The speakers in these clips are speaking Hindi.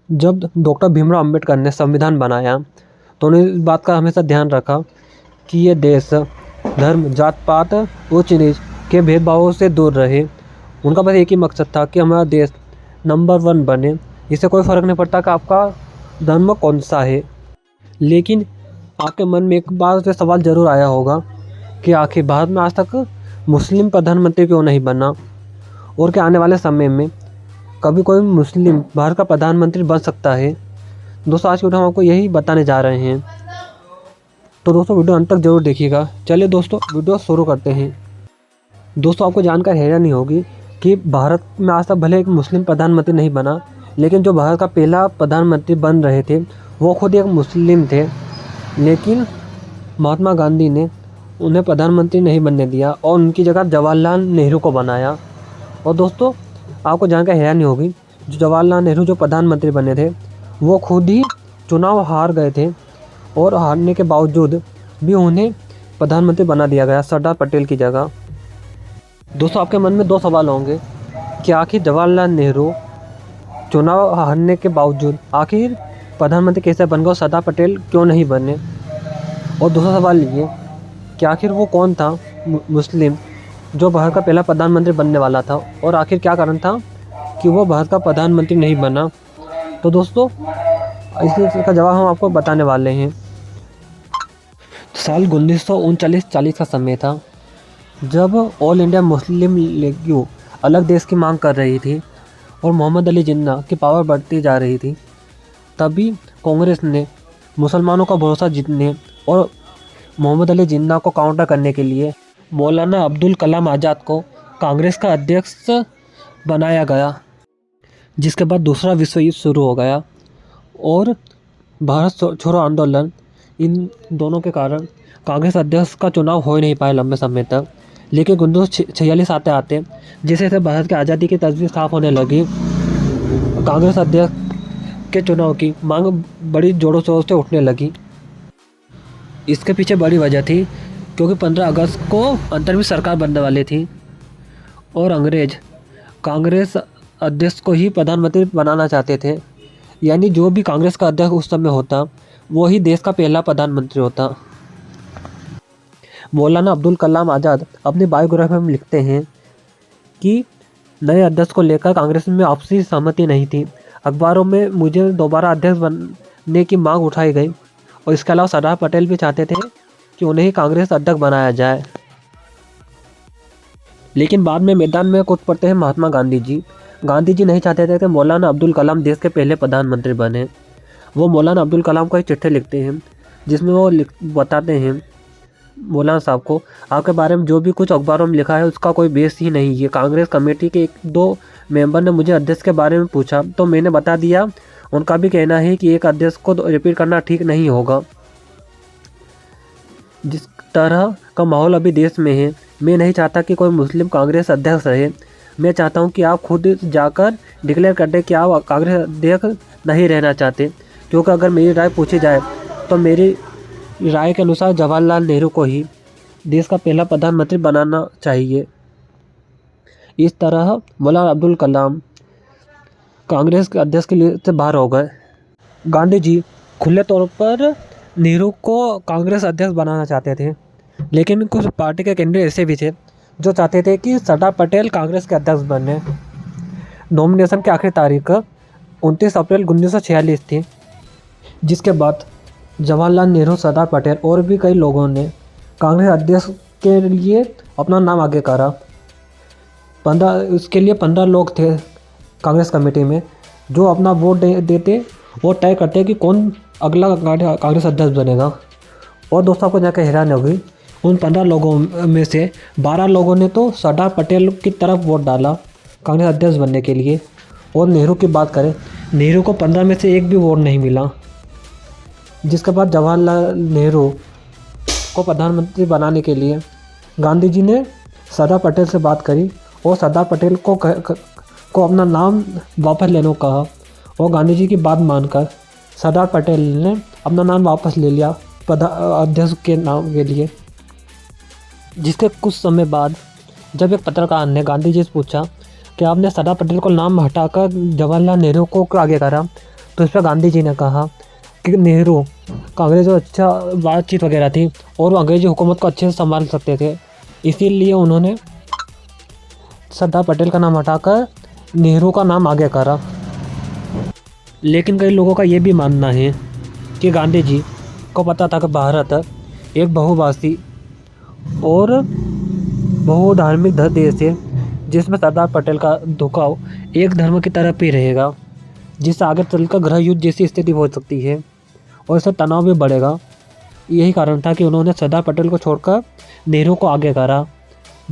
जब डॉक्टर भीमराव अंबेडकर ने संविधान बनाया तो उन्होंने इस बात का हमेशा ध्यान रखा कि ये देश धर्म, जात पात, ऊंच नीच के भेदभावों से दूर रहे। उनका बस एक ही मकसद था कि हमारा देश नंबर 1 बने। इससे कोई फ़र्क नहीं पड़ता कि आपका धर्म कौन सा है। लेकिन आपके मन में एक बार से सवाल ज़रूर आया होगा कि आखिर भारत में आज तक मुस्लिम प्रधानमंत्री क्यों नहीं बना, और क्या आने वाले समय में कभी कोई मुस्लिम भारत का प्रधानमंत्री बन सकता है। दोस्तों, आज के वीडियो हम आपको यही बताने जा रहे हैं, तो दोस्तों वीडियो अंत तक जरूर देखिएगा। चलिए दोस्तों वीडियो शुरू करते हैं। दोस्तों, आपको जानकर हैरानी होगी कि भारत में आज तक भले एक मुस्लिम प्रधानमंत्री नहीं बना, लेकिन जो भारत का पहला प्रधानमंत्री बन रहे थे वो खुद एक मुस्लिम थे। लेकिन महात्मा गांधी ने उन्हें प्रधानमंत्री नहीं बनने दिया और उनकी जगह जवाहरलाल नेहरू को बनाया। और दोस्तों, आपको जानकर हैरानी होगी, जो जवाहरलाल नेहरू जो प्रधानमंत्री बने थे वो खुद ही चुनाव हार गए थे, और हारने के बावजूद भी उन्हें प्रधानमंत्री बना दिया गया सरदार पटेल की जगह। दोस्तों, आपके मन में 2 सवाल होंगे कि आखिर जवाहरलाल नेहरू चुनाव हारने के बावजूद आखिर प्रधानमंत्री कैसे बन गए, सरदार पटेल क्यों नहीं बने। और दूसरा सवाल ये कि आखिर वो कौन था मुस्लिम जो भारत का पहला प्रधानमंत्री बनने वाला था, और आखिर क्या कारण था कि वो भारत का प्रधानमंत्री नहीं बना। तो दोस्तों, इसका जवाब हम आपको बताने वाले हैं। साल 1939-40 का समय था, जब ऑल इंडिया मुस्लिम लीग अलग देश की मांग कर रही थी और मोहम्मद अली जिन्ना की पावर बढ़ती जा रही थी। तभी कांग्रेस ने मुसलमानों का भरोसा जीतने और मोहम्मद अली जिन्ना को काउंटर करने के लिए मौलाना अब्दुल कलाम आज़ाद को कांग्रेस का अध्यक्ष बनाया गया, जिसके बाद दूसरा विश्व युद्ध शुरू हो गया और भारत छोड़ो आंदोलन, इन दोनों के कारण कांग्रेस अध्यक्ष का चुनाव हो ही नहीं पाया लंबे समय तक। लेकिन 1946 आते आते जैसे जैसे भारत की आज़ादी की तस्वीर साफ होने लगी, कांग्रेस अध्यक्ष के चुनाव की मांग बड़ी जोरों शोरों से उठने लगी। इसके पीछे बड़ी वजह थी क्योंकि 15 अगस्त को अंतरिम सरकार बनने वाली थी और अंग्रेज कांग्रेस अध्यक्ष को ही प्रधानमंत्री बनाना चाहते थे। यानी जो भी कांग्रेस का अध्यक्ष उस समय होता वो ही देश का पहला प्रधानमंत्री होता। मौलाना अब्दुल कलाम आज़ाद अपनी बायोग्राफी में लिखते हैं कि नए अध्यक्ष को लेकर कांग्रेस में आपसी सहमति नहीं थी। अखबारों में मुझे दोबारा अध्यक्ष बनने की मांग उठाई गई और इसके अलावा सरदार पटेल भी चाहते थे कि उन्हें ही कांग्रेस अध्यक्ष बनाया जाए। लेकिन बाद में मैदान में कूद पड़ते हैं महात्मा गांधी जी। गांधी जी नहीं चाहते थे कि मौलाना अब्दुल कलाम देश के पहले प्रधानमंत्री बने। वो मौलाना अब्दुल कलाम को एक चिट्ठी लिखते हैं जिसमें वो बताते हैं मौलाना साहब को, आपके बारे में जो भी कुछ अखबारों में लिखा है उसका कोई बेस ही नहीं है। कांग्रेस कमेटी के 1-2 मेंबर ने मुझे अध्यक्ष के बारे में पूछा तो मैंने बता दिया। उनका भी कहना है कि एक अध्यक्ष को रिपीट करना ठीक नहीं होगा। जिस तरह का माहौल अभी देश में है, मैं नहीं चाहता कि कोई मुस्लिम कांग्रेस अध्यक्ष रहे। मैं चाहता हूं कि आप खुद जाकर डिक्लेयर कर दें कि आप कांग्रेस अध्यक्ष नहीं रहना चाहते, क्योंकि अगर मेरी राय पूछी जाए तो मेरी राय के अनुसार जवाहरलाल नेहरू को ही देश का पहला प्रधानमंत्री बनाना चाहिए। इस तरह मौलाना अब्दुल कलाम कांग्रेस के अध्यक्ष के लिए से बाहर हो गए। गांधी जी खुले तौर पर नेहरू को कांग्रेस अध्यक्ष बनाना चाहते थे, लेकिन कुछ पार्टी के कैंडिडेट ऐसे भी थे जो चाहते थे कि सरदार पटेल कांग्रेस के अध्यक्ष बने। नॉमिनेशन की आखिरी तारीख 29 अप्रैल 1946 थी, जिसके बाद जवाहरलाल नेहरू, सरदार पटेल और भी कई लोगों ने कांग्रेस अध्यक्ष के लिए अपना नाम आगे करा। उसके लिए 15 लोग थे कांग्रेस कमेटी में जो अपना वोट देते और तय करते कि कौन अगला कांग्रेस अध्यक्ष बनेगा। और दोस्तों, आपको जाकर हैरानी होगी, उन 15 लोगों में से 12 लोगों ने तो सरदार पटेल की तरफ वोट डाला कांग्रेस अध्यक्ष बनने के लिए। और नेहरू की बात करें, नेहरू को 15 में से एक भी वोट नहीं मिला। जिसके बाद जवाहरलाल नेहरू को प्रधानमंत्री बनाने के लिए गांधी जी ने सरदार पटेल से बात करी और सरदार पटेल को अपना नाम वापस लेने को कहा। और गांधी जी की बात मानकर सरदार पटेल ने अपना नाम वापस ले लिया अध्यक्ष के नाम के लिए। जिसके कुछ समय बाद जब एक पत्रकार ने गांधी जी से पूछा कि आपने सरदार पटेल को नाम हटाकर जवाहरलाल नेहरू को आगे करा, तो इस पर गांधी जी ने कहा कि नेहरू का अंग्रेज़ों अच्छा बातचीत वगैरह थी और वो अंग्रेजी हुकूमत को अच्छे से संभाल सकते थे, इसीलिए उन्होंने सरदार पटेल का नाम हटाकर नेहरू का नाम आगे करा। लेकिन कई लोगों का ये भी मानना है कि गांधी जी को पता था कि भारत एक बहुभाषी और बहुधार्मिक देश है, जिसमें सरदार पटेल का झुकाव एक धर्म की तरफ ही रहेगा, जिससे आगे चलकर गृह युद्ध जैसी स्थिति हो सकती है और इससे तनाव भी बढ़ेगा। यही कारण था कि उन्होंने सरदार पटेल को छोड़कर नेहरू को आगे करा,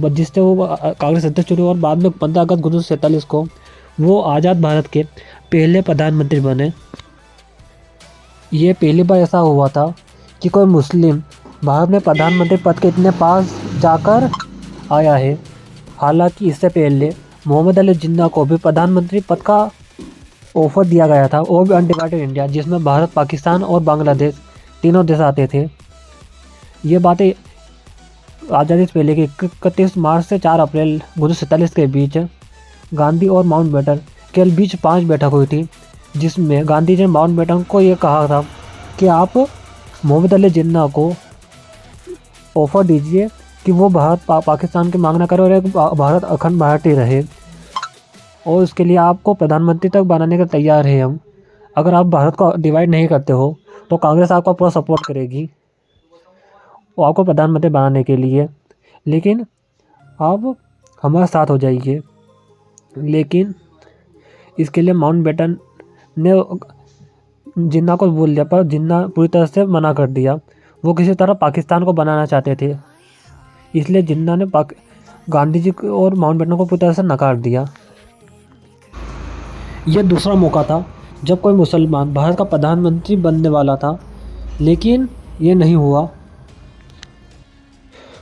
जिससे वो कांग्रेस अध्यक्ष चुने और बाद में 15 अगस्त 1947 को वो आज़ाद भारत के पहले प्रधानमंत्री बने। ये पहली बार ऐसा हुआ था कि कोई मुस्लिम भारत में प्रधानमंत्री पद के इतने पास जाकर आया है। हालांकि इससे पहले मोहम्मद अली जिन्ना को भी प्रधानमंत्री पद का ऑफर दिया गया था, वो भी अनडिवाइडेड इंडिया, जिसमें भारत, पाकिस्तान और बांग्लादेश तीनों देश आते थे। ये बातें आज़ादी से पहले की 31 मार्च से 4 अप्रैल 1947 के बीच गांधी और माउंटबेटन के बीच 5 बैठक हुई थी, जिसमें गांधी जी ने माउंटबेटन को ये कहा था कि आप मोहम्मद अली जिन्ना को ऑफ़र दीजिए कि वो भारत पाकिस्तान की मांग न करे और एक भारत अखंड भारत ही रहे, और उसके लिए आपको प्रधानमंत्री तक बनाने के तैयार है हम। अगर आप भारत को डिवाइड नहीं करते हो तो कांग्रेस आपका पूरा सपोर्ट करेगी वो आपको प्रधानमंत्री बनाने के लिए, लेकिन आप हमारे साथ हो जाइए। लेकिन इसके लिए माउंटबेटन ने जिन्ना को बोल दिया, पर जिन्ना पूरी तरह से मना कर दिया। वो किसी तरह पाकिस्तान को बनाना चाहते थे, इसलिए जिन्ना ने गांधी जी और माउंटबेटन को पूरी तरह से नकार दिया। यह दूसरा मौका था जब कोई मुसलमान भारत का प्रधानमंत्री बनने वाला था, लेकिन ये नहीं हुआ।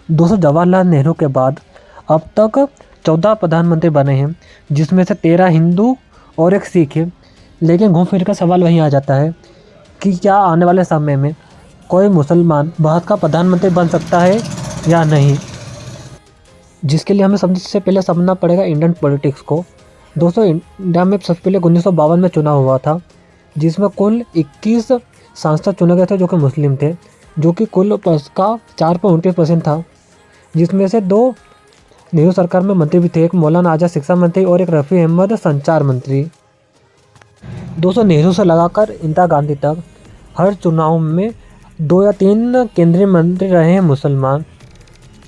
दोस्तों, जवाहरलाल नेहरू के बाद अब तक 14 प्रधानमंत्री बने हैं, जिसमें से 13 हिंदू और एक सिख है। लेकिन घूम फिर का सवाल वहीं आ जाता है कि क्या आने वाले समय में कोई मुसलमान भारत का प्रधानमंत्री बन सकता है या नहीं, जिसके लिए हमें सबसे पहले समझना पड़ेगा इंडियन पॉलिटिक्स को। दोस्तों, इंडिया में सबसे पहले 1952 में चुनाव हुआ था, जिसमें कुल 21 सांसद चुने गए थे जो कि मुस्लिम थे, जो कि कुल का 4.29% था, जिसमें से 2 नेहरू सरकार में मंत्री भी थे, एक मौलाना आज़ाद शिक्षा मंत्री और एक रफ़ी अहमद संचार मंत्री। दोस्तों, नेहरू से लगाकर इंदिरा गांधी तक हर चुनाव में 2 या 3 केंद्रीय मंत्री रहे हैं मुसलमान।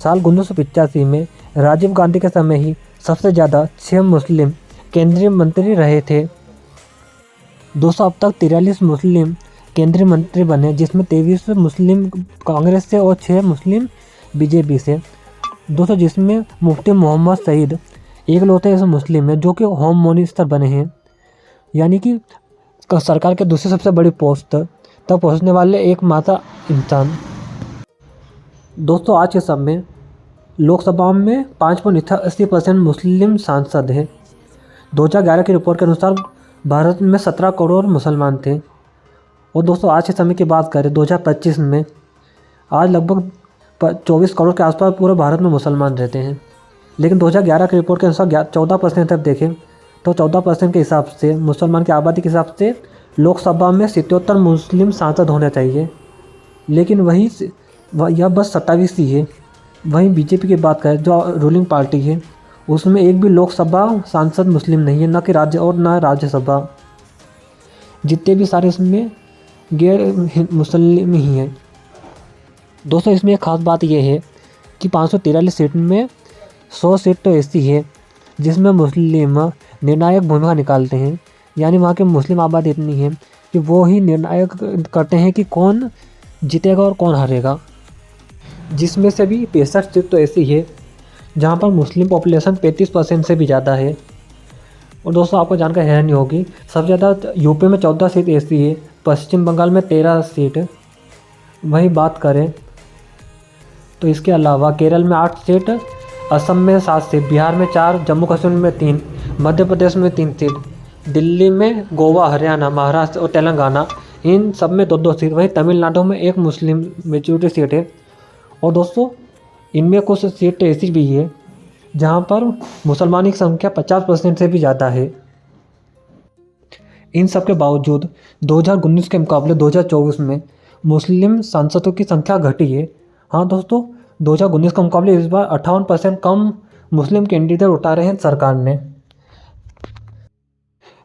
साल 1985 में राजीव गांधी के समय ही सबसे ज़्यादा 6 मुस्लिम केंद्रीय मंत्री रहे थे। दोस्तों, अब तक 43 मुस्लिम केंद्रीय मंत्री बने, जिसमें 23 मुस्लिम कांग्रेस से और 6 मुस्लिम बीजेपी से। दोस्तों, जिसमें मुफ्ती मोहम्मद सईद एकलौते ऐसे मुस्लिम हैं जो कि होम मिनिस्टर बने हैं, यानी कि सरकार के दूसरी सबसे बड़ी पोस्ट तक पहुंचने वाले एकमात्र इंसान। दोस्तों, आज के समय लोकसभा में 5.88% मुस्लिम सांसद हैं। 2011 की रिपोर्ट के अनुसार भारत में 17 करोड़ मुसलमान थे। और दोस्तों, आज के समय की बात करें 2025 में, आज लगभग 24 करोड़ के आसपास पूरे भारत में मुसलमान रहते हैं। लेकिन 2011 की रिपोर्ट के अनुसार 14% तक देखें तो 14% के हिसाब से, मुसलमान की आबादी के हिसाब से लोकसभा में 77 मुस्लिम सांसद होने चाहिए, लेकिन वही यह बस 27 ही है। वहीं बीजेपी की बात करें जो रूलिंग पार्टी है, उसमें एक भी लोकसभा सांसद मुस्लिम नहीं है, ना कि राज्य और ना राज्यसभा। जितने भी सारे इसमें गैर मुस्लिम ही हैं। दोस्तों, इसमें एक ख़ास बात यह है कि 543 सीट में 100 सीट तो ऐसी है जिसमें मुस्लिम निर्णायक भूमिका निकालते हैं, यानी वहाँ की मुस्लिम आबादी इतनी है कि वो ही निर्णायक करते हैं कि कौन जीतेगा और कौन हारेगा। जिसमें से भी 65 सीट तो ऐसी है जहाँ पर मुस्लिम पॉपुलेशन 35% से भी ज़्यादा है। और दोस्तों, आपको जानकर हैरानी होगी, सबसे ज़्यादा यूपी में 14 सीट ऐसी है, पश्चिम बंगाल में 13 सीट। वही बात करें तो इसके अलावा केरल में 8 सीट, असम में 7 सीट, बिहार में 4, जम्मू कश्मीर में 3, मध्य प्रदेश में 3 सीट, दिल्ली में, गोवा, हरियाणा, महाराष्ट्र और तेलंगाना, इन सब में 2-2 सीट। वहीं तमिलनाडु में 1 मुस्लिम मेजॉरिटी सीट है। और दोस्तों, इनमें कुछ सीट ऐसी भी है जहां पर मुसलमानों की संख्या 50% से भी ज़्यादा है। इन सब के बावजूद 2019 के मुकाबले 2024 में मुस्लिम सांसदों की संख्या घटी है। हाँ दोस्तों, 2019 के मुकाबले इस बार 58% कम मुस्लिम कैंडिडेट उतारे हैं सरकार ने।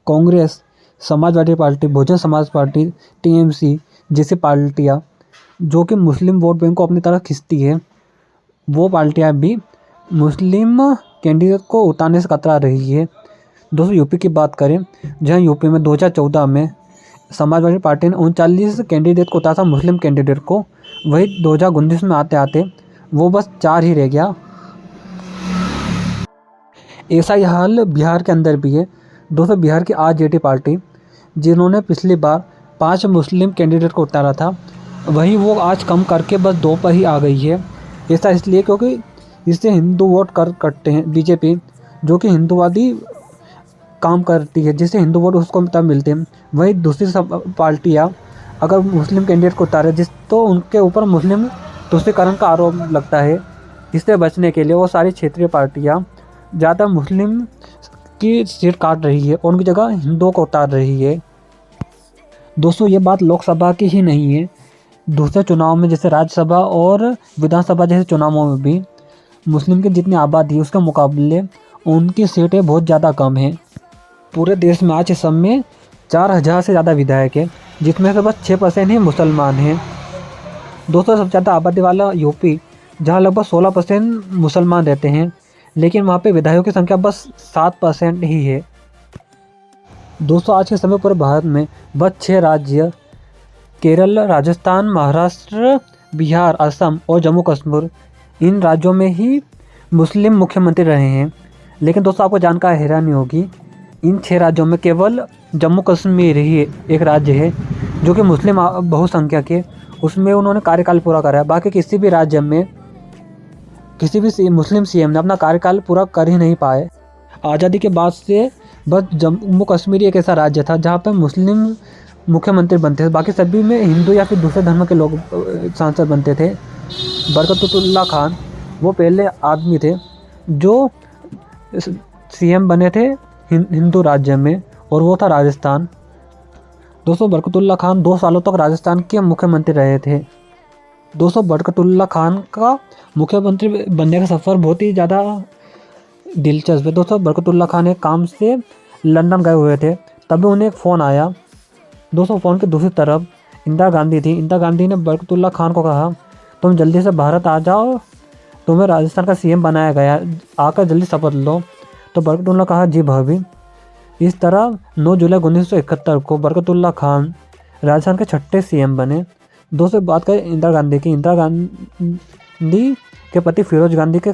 Congress, Samajwadi party, Bahujan Samaj party, TMC जैसी पार्टियां जो कि मुस्लिम वोट बैंक को अपनी तरफ खींचती है, वो पार्टियां भी मुस्लिम कैंडिडेट को उतारने से कतरा रही है। दोस्तों यूपी की बात करें, जहां यूपी में 2014 में समाजवादी पार्टी ने 39 कैंडिडेट को उतारा था मुस्लिम कैंडिडेट को, वही 2019 में आते आते वो बस 4 ही रह गया। ऐसा ही हाल बिहार के अंदर भी है। दोस्तों बिहार की आरजेडी पार्टी, जिन्होंने पिछली बार 5 मुस्लिम कैंडिडेट को उतारा था, वही वो आज कम करके बस 2 पर ही आ गई है। ऐसा इसलिए क्योंकि इससे हिंदू वोट कटते हैं। बीजेपी जो कि हिंदूवादी काम करती है, जिससे हिंदू वोट उसको तब मिलते हैं। वही दूसरी सब पार्टियाँ अगर मुस्लिम कैंडिडेट को उतारे तो उनके ऊपर मुस्लिम तुष्टीकरण का आरोप लगता है। इससे बचने के लिए वो सारी क्षेत्रीय पार्टियाँ ज़्यादा मुस्लिम की सीट काट रही है और उनकी जगह हिंदुओं को उतार रही है। दोस्तों ये बात लोकसभा की ही नहीं है, दूसरे चुनाव में जैसे राज्यसभा और विधानसभा जैसे चुनावों में भी मुस्लिम की जितनी आबादी है उसके मुकाबले उनकी सीटें बहुत ज़्यादा कम हैं। पूरे देश में आज इस समय 4000 से ज़्यादा विधायक हैं, जिसमें से बस 6% ही मुसलमान हैं। दोस्तों सबसे ज़्यादा आबादी वाला यूपी, जहाँ लगभग 16% मुसलमान रहते हैं, लेकिन वहाँ पे विधायकों की संख्या बस 7% ही है। दोस्तों आज के समय पूरे भारत में बस 6 राज्य केरल, राजस्थान, महाराष्ट्र, बिहार, असम और जम्मू कश्मीर, इन राज्यों में ही मुस्लिम मुख्यमंत्री रहे हैं। लेकिन दोस्तों आपको जानकर हैरानी होगी, इन 6 राज्यों में केवल जम्मू कश्मीर ही एक राज्य है जो कि मुस्लिम बहुसंख्यक है, उसमें उन्होंने कार्यकाल पूरा करा है। बाकी किसी भी राज्य में किसी भी मुस्लिम सीएम ने अपना कार्यकाल पूरा कर ही नहीं पाए। आज़ादी के बाद से बस जम्मू कश्मीर एक ऐसा राज्य था जहाँ पर मुस्लिम मुख्यमंत्री बनते थे, बाकी सभी में हिंदू या फिर दूसरे धर्म के लोग सांसद बनते थे। बरकतुल्लाह खान वो पहले आदमी थे जो सीएम बने थे हिंदू राज्य में, और वो था राजस्थान। दोस्तों बरकतुल्लाह खान 2 सालों तक राजस्थान के मुख्यमंत्री रहे थे। दोस्तों बरकतुल्लाह खान का मुख्यमंत्री बनने का सफ़र बहुत ही ज़्यादा दिलचस्प है। दोस्तों बरकतुल्लाह खान एक काम से लंदन गए हुए थे, तभी उन्हें एक फ़ोन आया। दोस्तों फ़ोन की दूसरी तरफ इंदिरा गांधी थी। इंदिरा गांधी ने बरकतुल्लाह खान को कहा, तुम जल्दी से भारत आ जाओ, तुम्हें राजस्थान का सीएम बनाया गया, आकर जल्दी शपथ लो। तो बरकतुल्लाह कहा, जी भाभी। इस तरह 9 जुलाई 1971 को बरकतुल्लाह खान राजस्थान के 6ठे सीएम बने। दोस्तों बात करें इंदिरा गांधी की, इंदिरा गांधी के पति फिरोज गांधी के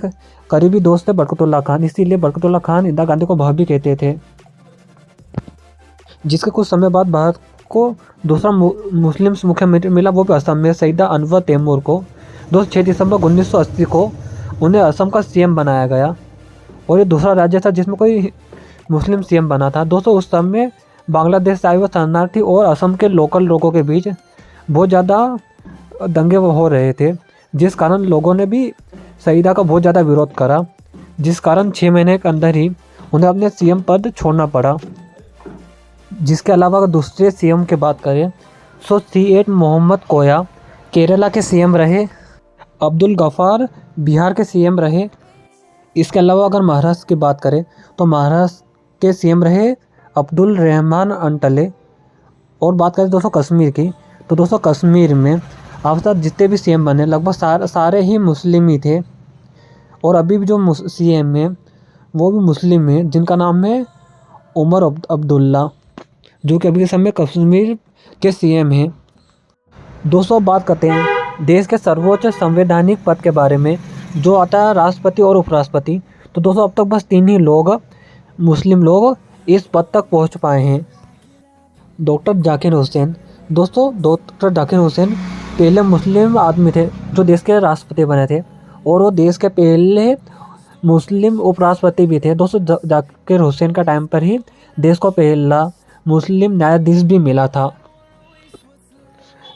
करीबी दोस्त थे बरकतुल्लाह खान, इसीलिए बरकतुल्लाह खान इंदिरा गांधी को भाभी कहते थे। जिसके कुछ समय बाद भारत को दूसरा मुस्लिम मुख्यमंत्री मिला, वो भी असम में सईदा अनवर तैमूर को। दोस्तों 6 दिसंबर 1980 को उन्हें असम का सीएम बनाया गया, और ये दूसरा राज्य था जिसमें कोई मुस्लिम सीएम बना था। दोस्तों उस समय बांग्लादेश से आए हुए शरणार्थी और असम के लोकल लोगों के बीच बहुत ज़्यादा दंगे हो रहे थे, जिस कारण लोगों ने भी सईदा का बहुत ज़्यादा विरोध करा, जिस कारण 6 महीने के अंदर ही उन्हें अपने सीएम पद छोड़ना पड़ा। जिसके अलावा अगर दूसरे सीएम की बात करें तो C8 मोहम्मद कोया केरला के सीएम रहे, अब्दुल गफ़ार बिहार के सीएम रहे। इसके अलावा अगर महाराष्ट्र की बात करें तो महाराष्ट्र के सीएम रहे अब्दुल रहमान अंटले। और बात करें दोस्तों कश्मीर की, तो दोस्तों कश्मीर में अब तक जितने भी सीएम बने लगभग सारे ही मुस्लिम ही थे, और अभी भी जो सीएम है वो भी मुस्लिम है, जिनका नाम है उमर अब्दुल्ला, जो कि अभी के समय कश्मीर के सीएम हैं। दोस्तों बात करते हैं देश के सर्वोच्च संवैधानिक पद के बारे में, जो आता है राष्ट्रपति और उपराष्ट्रपति। तो दोस्तों अब तक बस 3 ही लोग मुस्लिम लोग इस पद तक पहुंच पाए हैं। डॉक्टर जाकिर हुसैन। दोस्तों डॉक्टर जाकिर हुसैन पहले मुस्लिम आदमी थे जो देश के राष्ट्रपति बने थे, और वो देश के पहले मुस्लिम उपराष्ट्रपति भी थे। दोस्तों जाकिर हुसैन का टाइम पर ही देश को पहला मुस्लिम न्यायाधीश भी मिला था।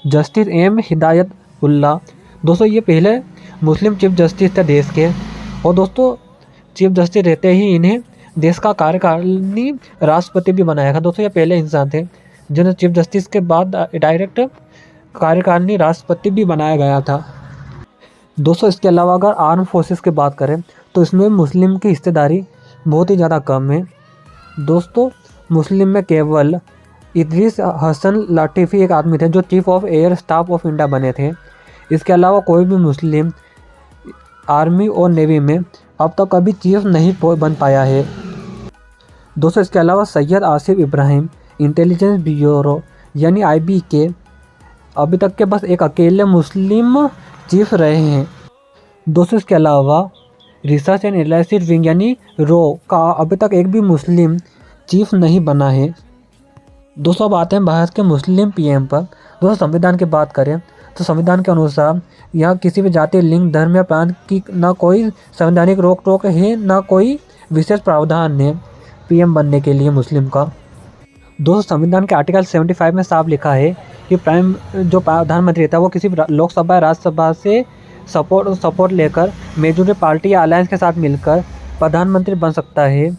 Justice M Hidayatullah. दोस्तों ये पहले मुस्लिम चीफ जस्टिस थे देश के, और दोस्तों चीफ जस्टिस रहते ही इन्हें देश का कार्यकारिणी राष्ट्रपति भी बनाया था। दोस्तों ये पहले इंसान थे जिन्हें चीफ जस्टिस के बाद डायरेक्ट कार्यकारिणी राष्ट्रपति भी बनाया गया था। दोस्तों इसके अलावा अगर आर्म फोर्सेस की बात करें तो इसमें मुस्लिम की हिस्सेदारी बहुत ही ज़्यादा कम है। दोस्तों मुस्लिम में केवल इदरीस हसन लाटीफ़ी एक आदमी थे जो chief of air staff of India बने थे। इसके अलावा कोई भी मुस्लिम आर्मी और नेवी में अब तक कभी चीफ नहीं बन पाया है। दोस्तों इसके अलावा सैयद आसिफ इब्राहिम इंटेलिजेंस ब्यूरो यानी IB के अभी तक के बस एक अकेले मुस्लिम चीफ रहे हैं। दोस्तों इसके अलावा रिसर्च एंड एनालिसिस विंग यानी RAW का अभी तक एक भी मुस्लिम चीफ नहीं बना है। दोस्तों अब आते हैं भारत के मुस्लिम PM पर। दोस्तों संविधान की बात करें तो संविधान के अनुसार यहाँ किसी भी जाति, लिंग, धर्म या प्रांत की न कोई संवैधानिक रोक टोक है, न कोई विशेष प्रावधान है PM बनने के लिए मुस्लिम का। दोस्तों संविधान के आर्टिकल 75 में साफ लिखा है कि जो प्रधानमंत्री रहता है वो किसी लोकसभा या राज्यसभा से सपोर्ट लेकर मेजॉरिटी पार्टी या अलायंस के साथ मिलकर प्रधानमंत्री बन सकता है।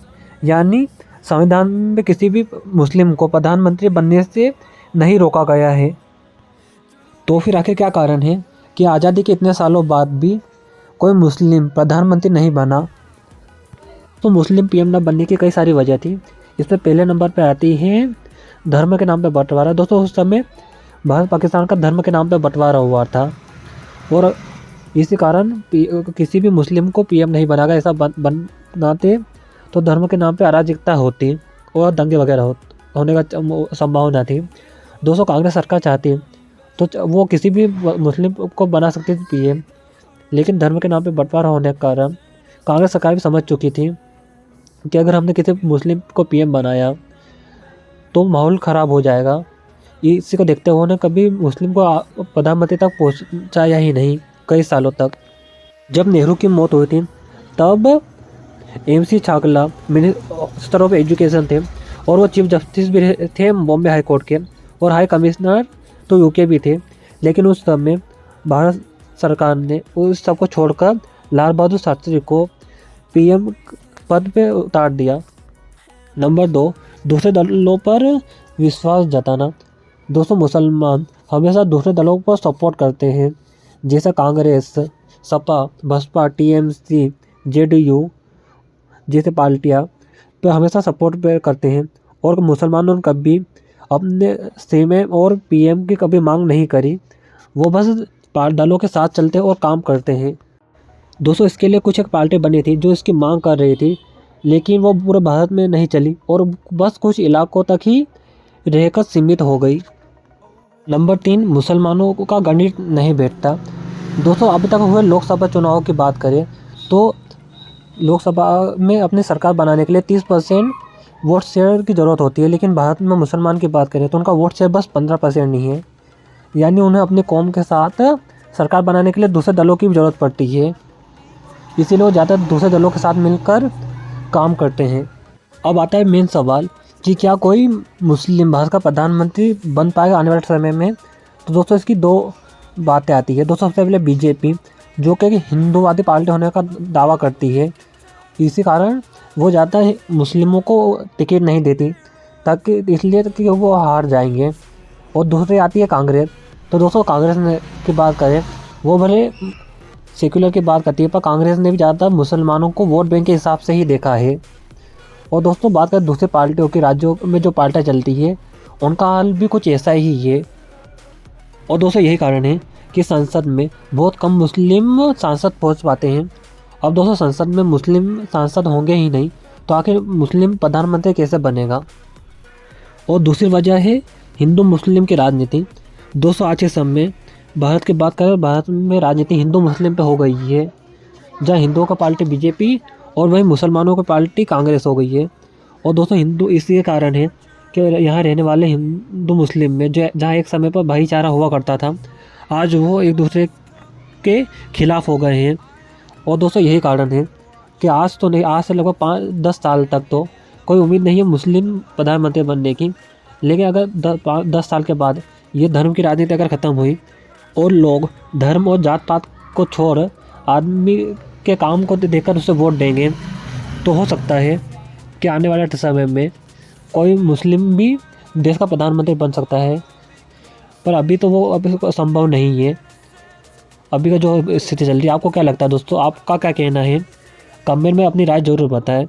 यानी संविधान में किसी भी मुस्लिम को प्रधानमंत्री बनने से नहीं रोका गया है। तो फिर आखिर क्या कारण है कि आज़ादी के इतने सालों बाद भी कोई मुस्लिम प्रधानमंत्री नहीं बना? तो मुस्लिम PM न बनने की कई सारी वजह थी। इसमें पहले नंबर पर आती है धर्म के नाम पे बंटवारा। दोस्तों उस समय भारत पाकिस्तान का धर्म के नाम पे बंटवारा हुआ था और इसी कारण किसी भी मुस्लिम को PM नहीं बनागा। ऐसा बनाते तो धर्म के नाम पे अराजकता होती और दंगे वगैरह होने का संभावना थी। दोस्तों कांग्रेस सरकार चाहती तो वो किसी भी मुस्लिम को बना सकती थी PM, लेकिन धर्म के नाम पे बंटवारा होने के कारण कांग्रेस सरकार भी समझ चुकी थी कि अगर हमने किसी मुस्लिम को PM बनाया तो माहौल ख़राब हो जाएगा। इसी को देखते हुए उन्होंने कभी मुस्लिम को प्रधानमंत्री तक पहुंचाया ही नहीं कई सालों तक। जब नेहरू की मौत हुई थी तब MC Chagla minister of education थे और वो चीफ जस्टिस भी थे बॉम्बे हाई कोर्ट के और हाई कमिश्नर तो UK भी थे। लेकिन उस समय भारत सरकार ने उस सबको छोड़कर लाल बहादुर शास्त्री को PM पद पे उतार दिया। नंबर 2, दूसरे दलों पर विश्वास जताना। दोस्तों मुसलमान हमेशा दूसरे दलों पर सपोर्ट करते हैं, जैसे कांग्रेस, सपा, बसपा, TMC, JDU जैसे पार्टियाँ पे हमेशा सपोर्ट पे करते हैं और मुसलमानों ने कभी अपने सीएम और PM की कभी मांग नहीं करी। वो बस दलों के साथ चलते और काम करते हैं। दोस्तों इसके लिए कुछ एक पार्टी बनी थी जो इसकी मांग कर रही थी, लेकिन वो पूरे भारत में नहीं चली और बस कुछ इलाकों तक ही रहकर सीमित हो गई। नंबर 3, मुसलमानों का गणित नहीं बैठता। दोस्तों अभी तक हुए लोकसभा चुनाव की बात करें तो लोकसभा में अपनी सरकार बनाने के लिए 30% वोट शेयर की ज़रूरत होती है, लेकिन भारत में मुसलमान की बात करें तो उनका वोट शेयर बस 15% ही है। यानी उन्हें अपनी कौम के साथ सरकार बनाने के लिए दूसरे दलों की भी ज़रूरत पड़ती है, इसीलिए वो ज़्यादातर दूसरे दलों के साथ मिलकर काम करते हैं। अब आता है मेन सवाल कि क्या कोई मुस्लिम भारत का प्रधानमंत्री बन पाएगा आने वाले समय में? तो दोस्तों इसकी 2 बातें आती है। दोस्तों सबसे पहले BJP जो कि हिंदूवादी पार्टी होने का दावा करती है, इसी कारण वो ज़्यादा मुस्लिमों को टिकट नहीं देती ताकि इसलिए कि वो हार जाएंगे। और दूसरी आती है कांग्रेस। तो दोस्तों कांग्रेस ने की बात करें वो भले सेक्युलर की बात करती है, पर कांग्रेस ने भी ज़्यादातर मुसलमानों को वोट बैंक के हिसाब से ही देखा है। और दोस्तों बात करें दूसरी पार्टियों की, राज्यों में जो पार्टियाँ चलती है उनका हाल भी कुछ ऐसा ही है। और दोस्तों यही कारण है कि संसद में बहुत कम मुस्लिम सांसद पहुंच पाते हैं। अब दोस्तों संसद में मुस्लिम सांसद होंगे ही नहीं तो आखिर मुस्लिम प्रधानमंत्री कैसे बनेगा? और दूसरी वजह है हिंदू मुस्लिम की राजनीति। दोस्तों आज के समय भारत की बात करें, भारत में राजनीति हिंदू मुस्लिम पे हो गई है, जहाँ हिंदुओं का पार्टी BJP और वहीं मुसलमानों की पार्टी कांग्रेस हो गई है। और दोस्तों हिंदू इसी कारण है कि यहाँ रहने वाले हिंदू मुस्लिम में जहाँ एक समय पर भाईचारा हुआ करता था, आज वो एक दूसरे के खिलाफ हो गए हैं। और दोस्तों यही कारण है कि आज तो नहीं, आज से लगभग 5-10 साल तक तो कोई उम्मीद नहीं है मुस्लिम प्रधानमंत्री बनने की। लेकिन अगर 10 साल के बाद ये धर्म की राजनीति अगर ख़त्म हुई और लोग धर्म और जात पात को छोड़ आदमी के काम को देखकर उसे वोट देंगे, तो हो सकता है कि आने वाले समय में कोई मुस्लिम भी देश का प्रधानमंत्री बन सकता है, पर अभी तो वो अभी संभव नहीं है, अभी का जो स्थिति चल रही है। आपको क्या लगता है दोस्तों, आपका क्या कहना है? कमेंट में अपनी राय ज़रूर बताएं।